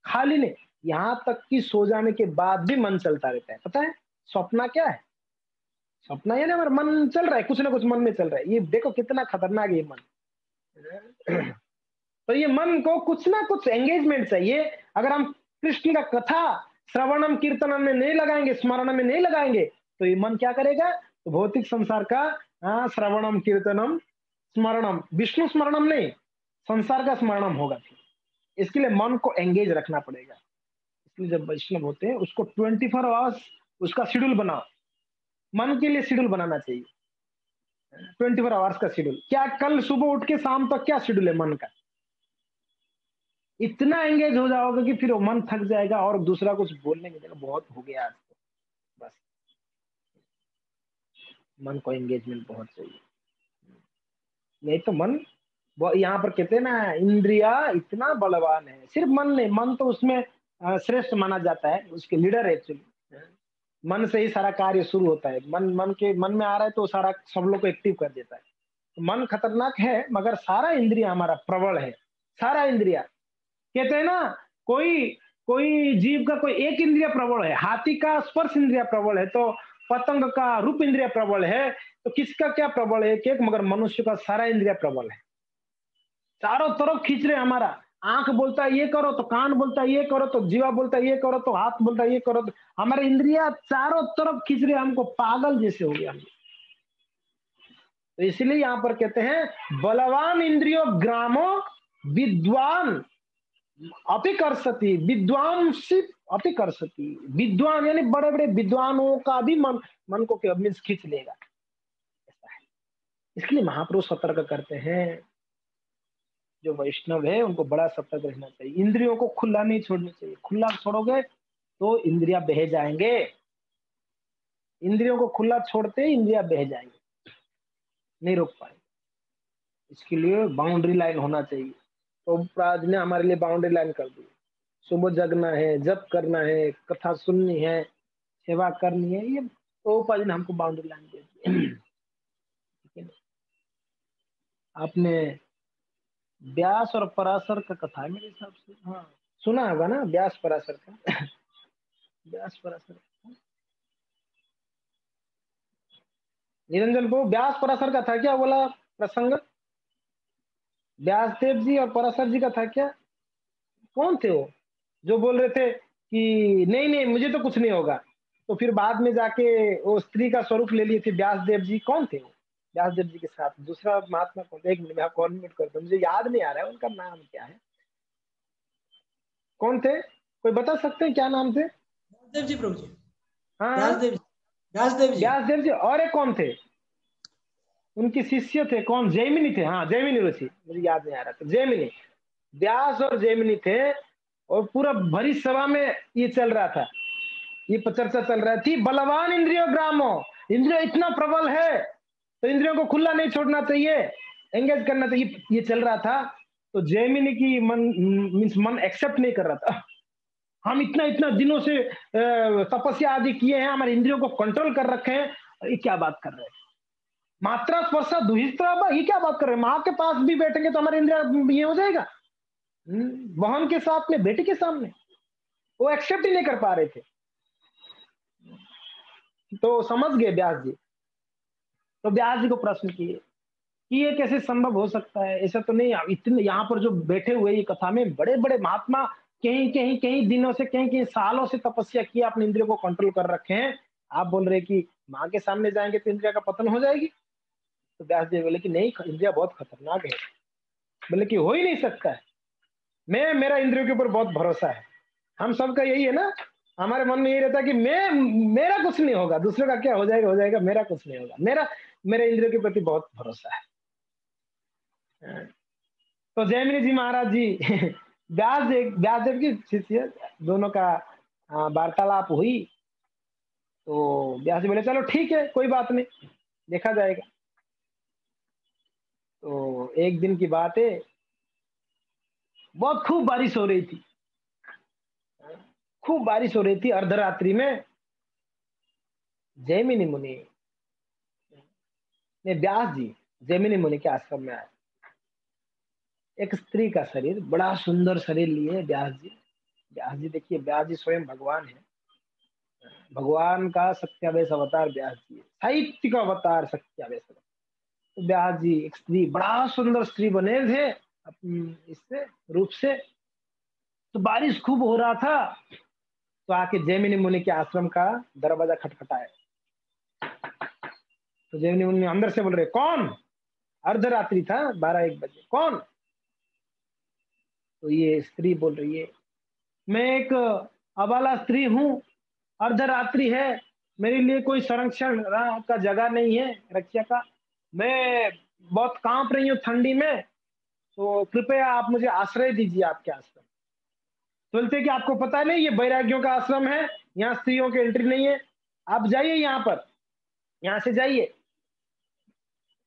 खाली नहीं, यहां तक कि सो जाने के बाद भी मन चलता रहता है। पता है सपना क्या है, सपना यानी हमारा मन चल रहा है, कुछ ना कुछ मन में चल रहा है, ये देखो कितना खतरनाक है ये मन। तो ये मन को कुछ ना कुछ एंगेजमेंट चाहिए। अगर हम कृष्ण का कथा श्रवणम कीर्तनम में नहीं लगाएंगे, स्मरण में नहीं लगाएंगे, तो ये मन क्या करेगा, तो भौतिक संसार का श्रवणम कीर्तनम स्मरणम, विष्णु स्मरणम नहीं, संसार का स्मरणम होगा। इसके लिए मन को एंगेज रखना पड़ेगा। इसलिए जब वैष्णव होते हैं उसको 24 आवर्स उसका शेड्यूल बनाओ, मन के लिए शेड्यूल बनाना चाहिए। 24 आवर्स का शेड्यूल, क्या कल सुबह उठ के शाम तक क्या शेड्यूल है मन का, इतना एंगेज हो जाओगे कि फिर वो मन थक जाएगा और दूसरा कुछ बोलने की जगह बहुत हो गया आज तो, बस मन को एंगेजमेंट बहुत चाहिए, नहीं तो मन वो यहाँ पर कहते हैं ना, इंद्रिया इतना बलवान है, सिर्फ मन नहीं, मन तो उसमें श्रेष्ठ माना जाता है, उसके लीडर एक्चुअली। मन से ही सारा कार्य शुरू होता है, मन में आ रहा है तो सारा सब लोग को एक्टिव कर देता है। तो मन खतरनाक है, मगर सारा इंद्रिया हमारा प्रबल है, सारा इंद्रिया। कहते हैं ना, कोई कोई जीव का कोई एक इंद्रिय प्रबल है, हाथी का स्पर्श इंद्रिय प्रबल है, तो पतंग का रूप इंद्रिय प्रबल है, तो किसका क्या प्रबल है? एक एक, मगर मनुष्य का सारा इंद्रिय प्रबल है, चारों तरफ खींच रहे हमारा। आंख बोलता है ये करो, तो कान बोलता है ये करो, तो जीवा बोलता है ये करो, तो हाथ बोलता है ये करो, तो हमारे इंद्रिया चारों तरफ खींच रहे, हमको पागल जैसे हो गया हम। तो इसलिए यहां पर कहते हैं बलवान इंद्रियो ग्रामो विद्वान अपि करसती, विद्वांसित अपि करसती। विद्वान यानी बड़े बड़े विद्वानों का भी मन को मीन्स खींच लेगा, ऐसा है। इसलिए महापुरुष सतर्क करते हैं, जो वैष्णव है उनको बड़ा सतर्क रहना चाहिए, इंद्रियों को खुला नहीं छोड़ना चाहिए। खुला छोड़ोगे तो इंद्रिया बह जाएंगे, इंद्रियों को खुला छोड़ते ही इंद्रिया बह जाएंगे, नहीं रोक पाएंगे। इसके लिए बाउंड्री लाइन होना चाहिए। तो प्राज ने हमारे लिए बाउंड्री लाइन कर दी, सुबह जगना है, जप करना है, कथा सुननी है, सेवा करनी है, ये प्रभुपाद जी ने हमको बाउंड्री लाइन दे दी। ठीक है, आपने व्यास और पराशर का कथा है मेरे हिसाब से, हाँ सुना होगा ना, व्यास पराशर का। व्यास पराशर, निरंजन को व्यास पराशर का था क्या बोला प्रसंग? व्यासदेव जी और पराशर जी का था क्या? कौन थे वो जो बोल रहे थे कि नहीं नहीं मुझे तो कुछ नहीं होगा, तो फिर बाद में जाके वो स्त्री का स्वरूप ले लिए थे व्यासदेव जी? कौन थे वो? व्यासदेव जी के साथ दूसरा महात्मा कौन? एक मिनट में आपको अनम्यूट करता हूं, मुझे याद नहीं आ रहा है उनका नाम क्या है, कौन थे? कोई बता सकते हैं क्या नाम थे?
व्यासदेव जी प्रभु जी।
हाँ
व्यासदेव जी, व्यासदेव जी।
व्यासदेव जी, और एक कौन थे? उनके शिष्य थे कौन? जैमिनी थे, हाँ जैमिनी ऋषि, मुझे याद नहीं आ रहा था। जैमिनी, व्यास और जैमिनी थे, और पूरा भरी सभा में ये चल रहा था, ये चर्चा चल रही थी, बलवान इंद्रियो ग्रामो, इंद्रियो इतना प्रबल है तो इंद्रियों को खुला नहीं छोड़ना चाहिए, एंगेज करना चाहिए, ये चल रहा था। तो जैमिनी की मन मीन्स मन एक्सेप्ट नहीं कर रहा था, हम इतना इतना दिनों से तपस्या आदि किए हैं, हमारे इंद्रियों को कंट्रोल कर रखे हैं, और ये क्या बात कर रहे हैं? मात्रा स्पर्शा दुहिस्त्रा, ये क्या बात कर रहे हैं? माँ के पास भी बैठेंगे तो हमारे इंद्रिया ये हो जाएगा, बहन के साथ में, बेटे के सामने, वो एक्सेप्ट ही नहीं कर पा रहे थे। तो समझ गए व्यास जी, तो व्यास जी को प्रश्न किए कि ये कैसे संभव हो सकता है, ऐसा तो नहीं। इतने यहाँ पर जो बैठे हुए ये कथा में बड़े बड़े महात्मा, कहीं कहीं कहीं दिनों से, कहीं कहीं सालों से तपस्या की, अपने इंद्रियों को कंट्रोल कर रखे हैं, आप बोल रहे कि माँ के सामने जाएंगे तो इंद्रिया का पतन हो जाएगी? तो व्यास जी बोले कि नहीं, इंद्रिया बहुत खतरनाक है। बोले कि हो ही नहीं सकता है, मेरा इंद्रियों के ऊपर बहुत भरोसा है। हम सबका यही है ना, हमारे मन में यही रहता है कि मेरा कुछ नहीं होगा, दूसरे का क्या हो जाएगा हो जाएगा, मेरा कुछ नहीं होगा, मेरे इंद्रियों के प्रति बहुत भरोसा है। तो जयमिनी जी महाराज जी व्यासदेव की शिष्य, दोनों का वार्तालाप हुई। तो व्यास जी बोले चलो ठीक है, कोई बात नहीं, देखा जाएगा। तो एक दिन की बात है, बहुत खूब बारिश हो रही थी, खूब बारिश हो रही थी अर्धरात्रि में। जैमिनी मुनि ने, व्यास जी जैमिनी मुनि के आश्रम में आए। एक स्त्री का शरीर, बड़ा सुंदर शरीर लिए व्यास जी। व्यास जी देखिए, व्यास जी स्वयं भगवान है, भगवान का सत्यावेश अवतार व्यास जी, साहित्य का अवतार सत्यावेश अवतार। तो व्यास जी एक स्त्री, बड़ा सुंदर स्त्री बने थे इससे रूप से। तो बारिश खूब हो रहा था, तो आके जैमिनी मुनि के आश्रम का दरवाजा खटखटाया। तो जैमिनी मुनि अंदर से बोल रहे कौन? अर्धरात्रि था, 12-1 बजे, कौन? तो ये स्त्री बोल रही है, मैं एक अबाला स्त्री हूँ, अर्धरात्रि है, मेरे लिए कोई संरक्षण का जगह नहीं है, रक्षा का, मैं बहुत कांप रही हूँ ठंडी में, तो कृपया आप मुझे आश्रय दीजिए आपके आश्रम। बोलते कि आपको पता नहीं ये बैरागियों का आश्रम है, यहाँ स्त्रियों की एंट्री नहीं है, आप जाइए यहाँ से जाइए।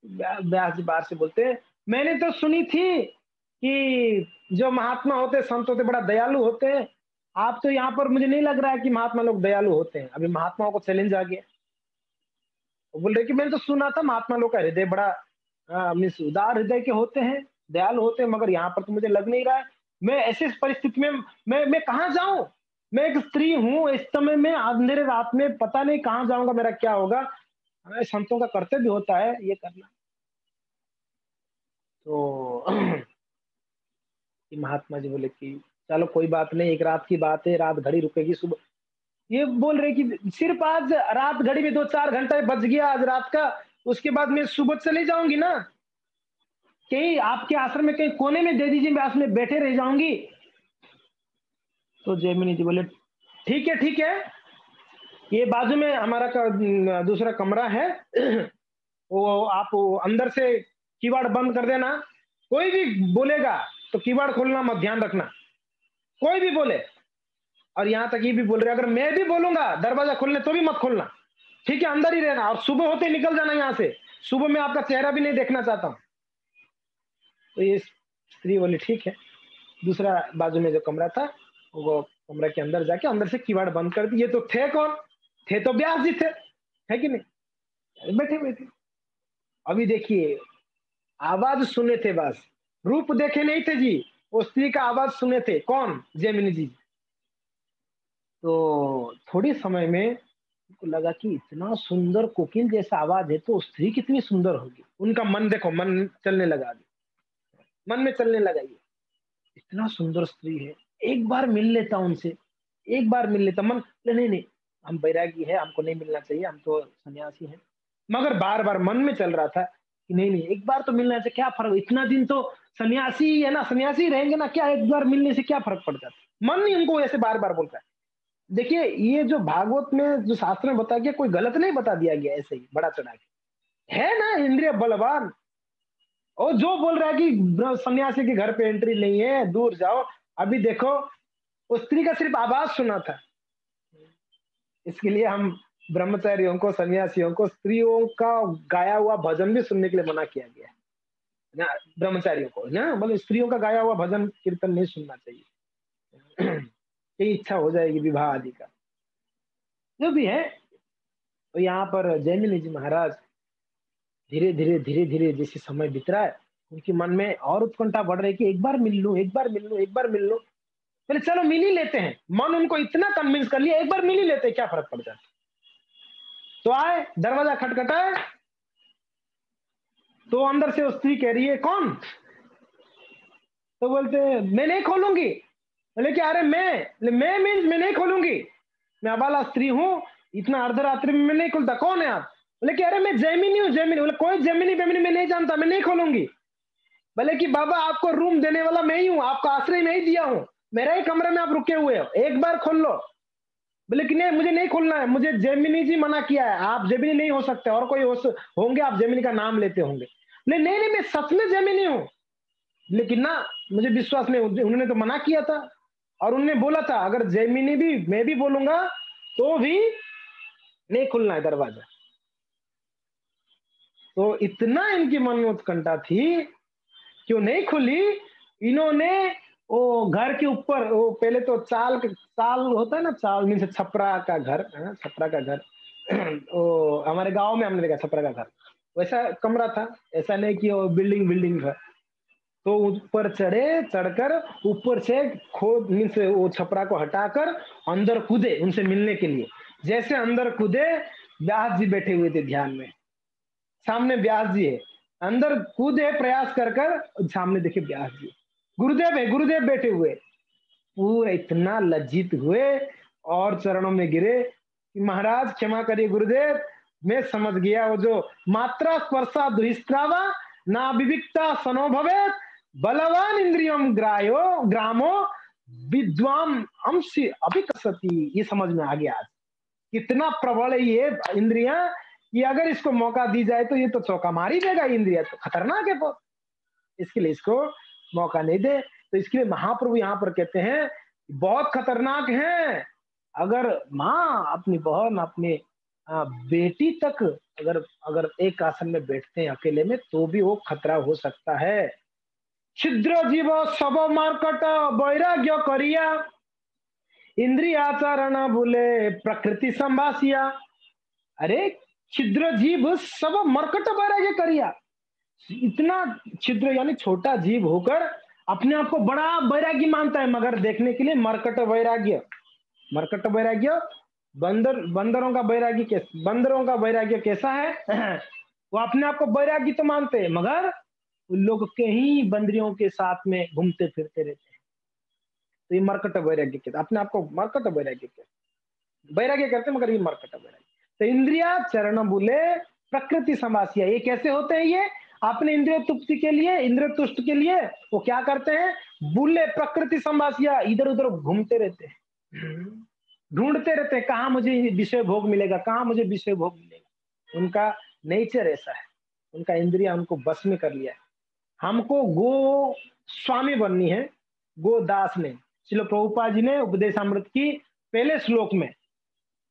व्यास जी बाहर से बोलते हैं, मैंने तो सुनी थी कि जो महात्मा होते, संत होते, बड़ा दयालु होते हैं। आप तो यहाँ पर मुझे नहीं लग रहा है कि महात्मा लोग दयालु होते हैं। अभी महात्माओं को चैलेंज आ गया। वो बोल रहे कि मैंने तो सुना था महात्मा लोग का हृदय बड़ा मीन्स उदार हृदय के होते हैं, दयालु होते हैं, मगर यहाँ पर तो मुझे लग नहीं रहा है। मैं ऐसी परिस्थिति में मैं कहाँ जाऊं? मैं एक स्त्री हूँ, इस समय में अंधेरे रात में पता नहीं कहाँ जाऊंगा, मेरा क्या होगा। हमें संतों का कर्तव्य होता है ये करना। तो कि महात्मा जी बोले कि चलो कोई बात नहीं, एक रात की बात है, रात घड़ी रुकेगी, सुबह। ये बोल रहे कि सिर्फ आज रात घड़ी में 2-4 घंटा बच गया आज रात का, उसके बाद मैं सुबह चली जाऊंगी ना, कहीं आपके आश्रम में कहीं कोने में दे दीजिए, मैं आश्रम में बैठे रह जाऊंगी। तो जयमिनी जी बोले ठीक है ठीक है, ये बाजू में हमारा दूसरा कमरा है, वो आप अंदर से किवाड़ बंद कर देना। कोई भी बोलेगा तो किवाड़ खोलना मत, ध्यान रखना, कोई भी बोले। और यहाँ तक ये भी बोल रहे अगर मैं भी बोलूंगा दरवाजा खोलने तो भी मत खोलना, ठीक है, अंदर ही रहना, और सुबह होते ही निकल जाना यहाँ से, सुबह में आपका चेहरा भी नहीं देखना चाहता हूँ। तो ये स्त्री बोली ठीक है। दूसरा बाजू में जो कमरा था, वो कमरा के अंदर जाके अंदर से किवाड़ बंद कर दी। ये तो थे कौन? थे तो व्यास जी थे, है कि नहीं? बैठे बैठे। अभी देखिए, आवाज सुने थे बस, रूप देखे नहीं थे जी, वो स्त्री का आवाज सुने थे। कौन? जयमिनी जी। तो थोड़ी समय में उनको लगा कि इतना सुंदर कोकिल जैसा आवाज है तो स्त्री कितनी सुंदर होगी। उनका मन देखो, मन चलने लगा, मन में चलने लगा, ये इतना सुंदर स्त्री है, एक बार मिल लेता उनसे, एक बार मिल लेता। मन नहीं नहीं, हम बैरागी है, हमको नहीं मिलना चाहिए, हम तो सन्यासी हैं। मगर बार बार मन में चल रहा था कि नहीं नहीं, एक बार तो मिलना चाहिए, क्या फर्क, इतना दिन तो सन्यासी है ना, सन्यासी रहेंगे ना, क्या एक बार मिलने से क्या फर्क पड़ जाता। मन ही उनको ऐसे बार बार बोलता है। देखिए, ये जो भागवत में जो शास्त्र में बताया गया, कोई गलत नहीं बता दिया गया, ऐसे ही बड़ा चढ़ा के है ना, इंद्रिय बलवान। और जो बोल रहा है कि सन्यासी के घर पे एंट्री नहीं है, दूर जाओ, अभी देखो उस स्त्री का सिर्फ आवाज सुना था। इसके लिए हम ब्रह्मचारियों को, सन्यासियों को स्त्रियों का गाया हुआ भजन भी सुनने के लिए मना किया गया है ना, ब्रह्मचारियों को ना, मतलब स्त्रियों का गाया हुआ भजन कीर्तन नहीं सुनना चाहिए। यही इच्छा हो जाएगी विवाह आदि का, जो भी है। तो यहाँ पर जयमिनी जी महाराज धीरे धीरे धीरे धीरे जैसे समय बीत रहा है, उनके मन में और उत्कंठा बढ़ रही है कि एक बार मिल लूं, एक बार मिल लूं, एक बार मिल लूं। पहले चलो मिल ही लेते हैं, मन उनको इतना कन्विंस कर लिया, एक बार मिल ही लेते हैं, क्या फर्क पड़ जाता। तो आए, दरवाजा खटखटाए, तो अंदर से वो स्त्री कह रही है कौन? तो बोलते मैं नहीं खोलूंगी। बोले कि अरे मैं मीन्स मैं नहीं खोलूंगी, मैं अबाला स्त्री हूँ, इतना अर्धरात्रि में मैं नहीं खुलता। कौन है आप? बोले कि अरे मैं जयमिनी हूँ, जयमिनी। बोले कोई जयमिनी बेमिनी मैं नहीं जानता, मैं नहीं खोलूंगी। बोले कि बाबा आपको रूम देने वाला मैं ही हूँ, आपका आश्रय मैं ही दिया हूँ, मेरा ही कमरे में आप रुके हुए हो, एक बार खोल लो। बोले कि नहीं मुझे नहीं खोलना है, मुझे जयमिनी जी मना किया है, आप जयमिनी नहीं हो सकते, और कोई होंगे आप जयमिनी का नाम लेते होंगे। नहीं नहीं नहीं, मैं सच में जयमिनी हूँ, लेकिन ना मुझे विश्वास नहीं, उन्होंने तो मना किया था, और उन्होंने बोला था अगर जयमिनी भी मैं भी बोलूंगा तो भी नहीं खुलना है दरवाजा। तो इतना इनके मन में उत्कंठा थी, क्यों नहीं खुली। इन्होंने वो घर के ऊपर, वो पहले तो चाल होता है ना, चाल मीन से छपरा का घर, छपरा का घर। वो हमारे गांव में हमने देखा छपरा का घर, वैसा कमरा था, ऐसा नहीं कि वो बिल्डिंग बिल्डिंग था। तो ऊपर चढ़े, चढ़कर ऊपर से खोद मीन से वो छपरा को हटाकर अंदर कूदे उनसे मिलने के लिए। जैसे अंदर कूदे, व्यास जी बैठे हुए थे ध्यान में, सामने व्यास जी है, अंदर कूदे प्रयास कर कर, सामने देखे व्यास जी, गुरुदेव है, गुरुदेव बैठे हुए। पूरे इतना लज्जित हुए और चरणों में गिरे कि महाराज क्षमा करिए गुरुदेव, मैं समझ गया, वो जो मात्रा स्पर्शा दुहिस्त्रावा ना विविक्ता सनो भवेत बलवान इंद्रियम ग्रामो विद्वाम अंश अभिकसती, ये समझ में आ गया आज कितना प्रबल है ये इंद्रियां, कि अगर इसको मौका दी जाए तो ये तो चौका मार ही देगा, इंद्रिया तो खतरनाक है बहुत, इसके लिए इसको मौका नहीं दे। तो इसके लिए महाप्रभु यहाँ पर कहते हैं बहुत खतरनाक है। अगर माँ अपनी बहन अपने बेटी तक अगर अगर एक आसन में बैठते हैं अकेले में तो भी वो खतरा हो सकता है। छिद्र जीव सब मार्कट वैराग्य करिया, इंद्रियाचरण भूले प्रकृति संभासिया। अरे छिद्र जीव सब मरकट वैराग्य करिया, इतना छिद्र यानी छोटा जीव होकर अपने आप को बड़ा वैराग्य मानता है, मगर देखने के लिए मरकट वैराग्य। मरकट वैराग्य बंदरों का वैराग्य बंदरों का वैराग्य कैसा है? वो अपने आप को वैराग्य तो मानते हैं, मगर उन लोग कहीं बंदरियों के साथ में घूमते फिरते रहते हैं। तो ये मरकट वैराग्य कहते, अपने आप को मरकट वैराग्य कहते, वैराग्य करते मगर ये मरकट वैराग्य। तो इंद्रिया चरण बुले प्रकृति समासिया, ये कैसे होते हैं? ये अपने इंद्रिय तुष्टि के लिए, इंद्रिय तुष्ट के लिए वो क्या करते हैं? बुले प्रकृति संभासिया, इधर उधर घूमते रहते हैं, ढूंढते रहते हैं कहाँ मुझे विषय भोग मिलेगा, कहाँ मुझे विषय भोग मिलेगा। उनका नेचर ऐसा है, उनका इंद्रिया उनको बस में कर लिया है। हमको गो स्वामी बननी है, गोदास ने। श्रील प्रभुपाद जी ने उपदेशामृत की पहले श्लोक में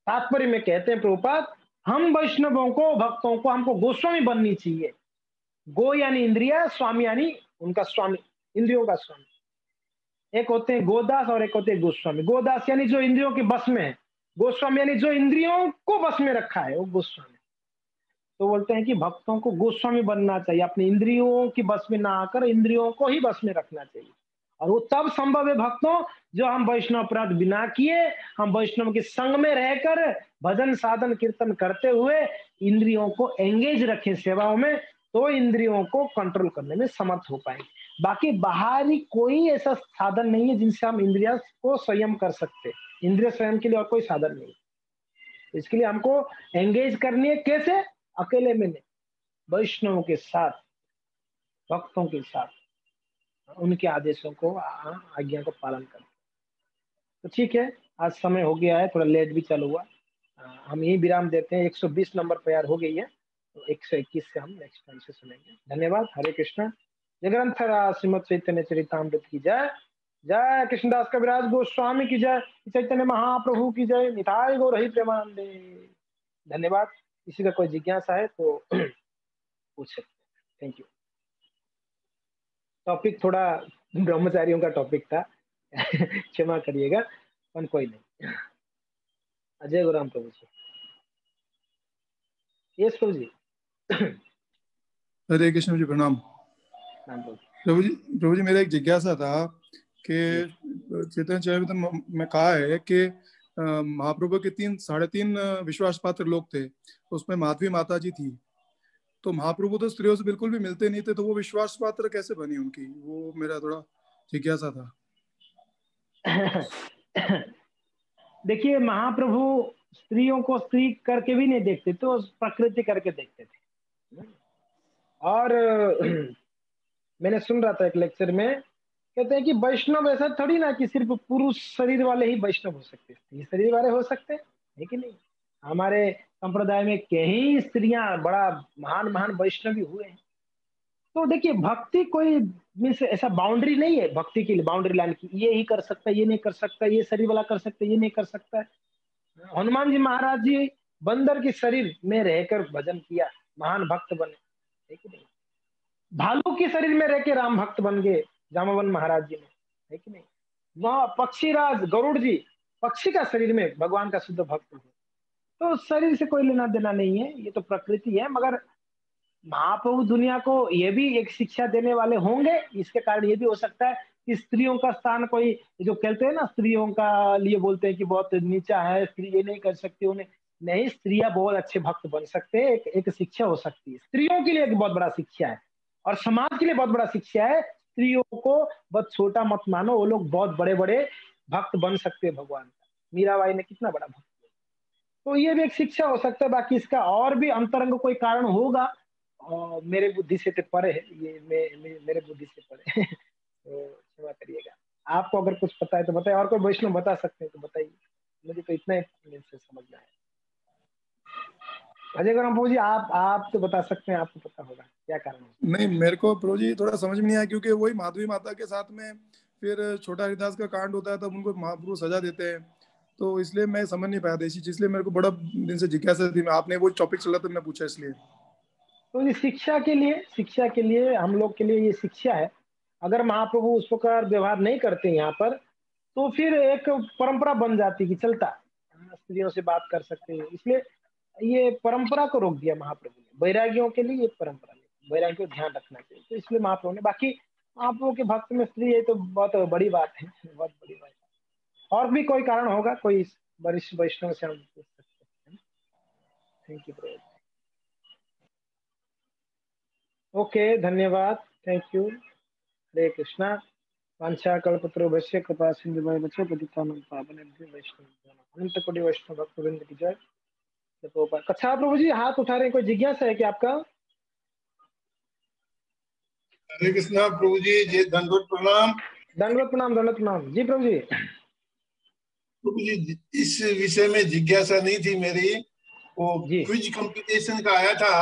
तात्पर्य में कहते हैं प्रभुपाद, हम वैष्णवों को, भक्तों को हमको गोस्वामी बननी चाहिए। गो यानी इंद्रिया, स्वामी यानी उनका स्वामी, इंद्रियों का स्वामी। एक होते हैं गोदास और एक होते हैं गोस्वामी। गोदास यानी जो इंद्रियों के बस में है, गोस्वामी यानी जो इंद्रियों को बस में रखा है, वो गोस्वामी। तो बोलते हैं कि भक्तों को गोस्वामी बनना चाहिए, अपनी इंद्रियों की बस में ना आकर इंद्रियों को ही बस में रखना चाहिए। और वो तब संभव है भक्तों, जो हम वैष्णव अपराध बिना किए, हम वैष्णव के संग में रहकर भजन साधन कीर्तन करते हुए इंद्रियों को एंगेज रखें सेवाओं में, तो इंद्रियों को कंट्रोल करने में समर्थ हो पाएंगे। बाकी बाहरी कोई ऐसा साधन नहीं है जिनसे हम इंद्रिया को संयम कर सकते। इंद्रिय संयम के लिए और कोई साधन नहीं। इसके लिए हमको एंगेज करनी है, कैसे? अकेले में नहीं, वैष्णव के साथ, भक्तों के साथ, उनके आदेशों को, आज्ञा को पालन करना। तो ठीक है, आज समय हो गया है, थोड़ा लेट भी चालू हुआ, हम यही विराम देते हैं। 120 नंबर तैयार हो गई है, तो 121 से हम नेक्स्ट टाइम से सुनेंगे। धन्यवाद। हरे कृष्णा। जगन्नाथ श्रीमद चैतन्य चरितामृत की जय, जय कृष्णदास कविराज गोस्वामी की जय, चैतन्य महाप्रभु की जय, निताई गौर हरि प्रेमानंदे। धन्यवाद। किसी का कोई जिज्ञासा है तो पूछ सकते हैं। Thank you. टॉपिक थोड़ा ब्रह्मचारियों का टॉपिक था, क्षमा करिएगा, पर कोई नहीं। अजय गुराम प्रभु जी। यस प्रभु जी।
हरे कृष्ण जी, प्रणाम। प्रभु जी मेरा एक जिज्ञासा था कि चैतन्य चरितामृत में कहा है कि महाप्रभु के 3.5 विश्वास पात्र लोग थे, उसमें माधवी माता जी थी। तो महाप्रभु तो स्त्रियों से बिल्कुल भी मिलते नहीं थे, तो वो विश्वास पात्र कैसे बनी उनकी? वो मेरा थोड़ा जिज्ञासा था।
देखिए, महाप्रभु स्त्रियों को स्त्री करके भी नहीं देखते, तो प्रकृति करके देखते थे। और मैंने सुन रहा था एक लेक्चर में, कहते हैं कि वैष्णव ऐसा थोड़ी ना कि सिर्फ पुरुष शरीर वाले ही वैष्णव हो सकते, स्त्री शरीर वाले हो सकते है कि नहीं? हमारे संप्रदाय में कई स्त्रियां बड़ा महान महान वैष्णवी हुए हैं। तो देखिए, भक्ति कोई मीन्स ऐसा बाउंड्री नहीं है भक्ति के लिए, बाउंड्री लाइन की, ये ही कर सकता है, ये नहीं कर सकता, ये शरीर वाला कर सकता है, ये नहीं कर सकता है। हनुमान जी महाराज जी बंदर के शरीर में रहकर भजन किया, महान भक्त बने, है कि नहीं? भालू के शरीर में रहकर राम भक्त बन गए जामवन महाराज जी ने, है कि नहीं? वह पक्षीराज गरुड़ जी पक्षी का शरीर में भगवान का शुद्ध भक्त हुए। तो शरीर से कोई लेना देना नहीं है, ये तो प्रकृति है। मगर महाप्रभु दुनिया को ये भी एक शिक्षा देने वाले होंगे, इसके कारण ये भी हो सकता है कि स्त्रियों का स्थान कोई, जो कहते हैं ना स्त्रियों का लिए बोलते हैं कि बहुत नीचा है, स्त्री ये नहीं कर सकती, उन्हें नहीं, स्त्रियां बहुत अच्छे भक्त बन सकते हैं। एक शिक्षा हो सकती है स्त्रियों के लिए, एक बहुत बड़ा शिक्षा है, और समाज के लिए बहुत बड़ा शिक्षा है। स्त्रियों को बहुत छोटा मत मानो, वो लोग बहुत बड़े बड़े भक्त बन सकते हैं भगवान का। मीराबाई ने कितना बड़ा भक्त, तो ये भी एक शिक्षा हो सकता है। बाकी इसका और भी अंतरंग कोई कारण होगा, और मेरे बुद्धि से तो परे है ये, मेरे बुद्धि से परे है। तो क्षमा करिएगा। आपको अगर कुछ पता है तो बताइए, और कोई वैष्णव बता सकते हैं तो बताइए, मुझे तो इतना ही से समझना है। अजय गुराम प्रभु जी, आप तो बता सकते हैं, आपको पता होगा क्या कारण है।
नहीं, मेरे को प्रभु जी थोड़ा समझ में नहीं आया, क्योंकि वही माधवी माता के साथ में फिर छोटा हरिदास का कांड होता है, तब उनको महाप्रभु सजा देते हैं, तो इसलिए मैं समझ नहीं पाया था इसी चीज, इसलिए मेरे को बड़ा दिन से जिज्ञासा थी। आपने वो टॉपिक चला तो मैं पूछा इसलिए।
तो ये शिक्षा के लिए हम लोग के लिए ये शिक्षा है। अगर महाप्रभु उस प्रकार व्यवहार नहीं करते यहाँ पर, तो फिर एक परंपरा बन जाती कि चलता स्त्रियों से बात कर सकते हैं। इसलिए ये परंपरा को रोक दिया महाप्रभु ने। वैरागियों के लिए ये परंपरा नहीं, वैरागियों को ध्यान रखना चाहिए, तो इसलिए महाप्रभु ने। बाकी महाप्रभु के भक्त में स्त्री है तो बहुत बड़ी बात है, बहुत बड़ी बात है। और भी कोई कारण होगा, कोई वरिष्ठ वैष्णव से हम पूछ सकते हैं। Thank you Prabhu. ओके, धन्यवाद, थैंक यू। हरे कृष्णा। वांछा कल्पतरुभ्यश्च कृपा सिंधुभ्यो पतितानां पावनेभ्यो वैष्णवेभ्यो अनंत कोटि वैष्णव भक्तवृंद की जय। कच्छा प्रभु जी हाथ उठा रहे हैं, कोई जिज्ञासा है क्या आपका?
हरे कृष्णा प्रभु जी, जय दंडवत प्रणाम।
दंडवत प्रणाम, दंडवत प्रणाम जी प्रभु जी।
प्रभु जी, इस विषय में जिज्ञासा नहीं थी मेरी, वो
जी
क्विज कंपटीशन का आया था।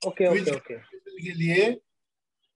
ओके
क्विज
ओके ओके
के लिए